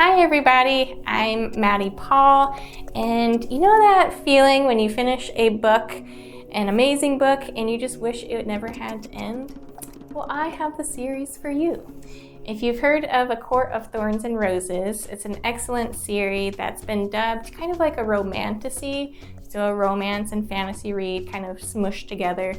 Hi everybody, I'm Maddie Paul, and you know that feeling when you finish a book, an amazing book, and you just wish it never had to end? Well, I have the series for you. If you've heard of A Court of Thorns and Roses, it's an excellent series that's been dubbed kind of like a romantasy, so a romance and fantasy read kind of smushed together.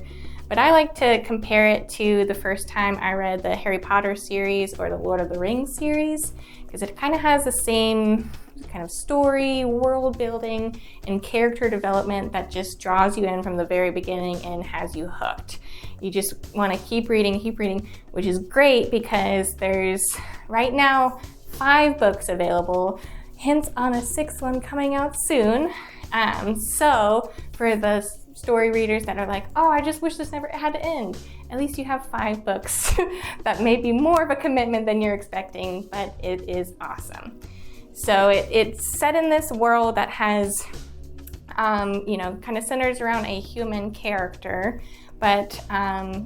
But I like to compare it to the first time I read the Harry Potter series or the Lord of the Rings series, because it kind of has the same kind of story, world building, and character development that just draws you in from the very beginning and has you hooked. You just want to keep reading, which is great because there's right now 5 books available, hints on a 6th one coming out soon. So for the story readers that are like, oh, I just wish this never had to end, at least you have 5 books that may be more of a commitment than you're expecting, but it is awesome. So it's set in this world that has, kind of centers around a human character, but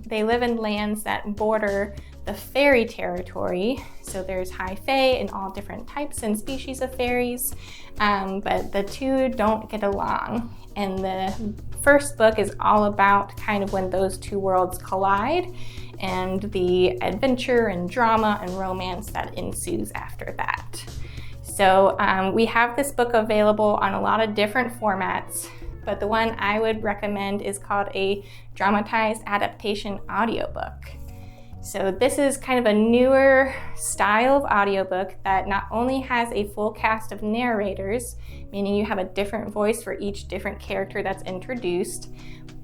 they live in lands that border the fairy territory. So there's high fae and all different types and species of fairies, but the two don't get along. And the first book is all about kind of when those two worlds collide and the adventure and drama and romance that ensues after that. So we have this book available on a lot of different formats, but the one I would recommend is called a dramatized adaptation audiobook. So this is kind of a newer style of audiobook that not only has a full cast of narrators, meaning you have a different voice for each different character that's introduced,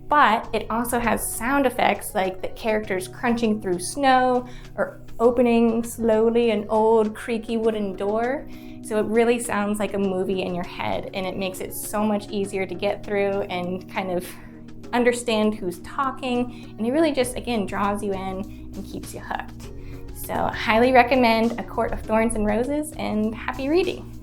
but it also has sound effects like the characters crunching through snow or opening slowly an old creaky wooden door. So it really sounds like a movie in your head, and it makes it so much easier to get through and kind of understand who's talking, and it really just, again, draws you in and keeps you hooked. So highly recommend A Court of Thorns and Roses, and happy reading.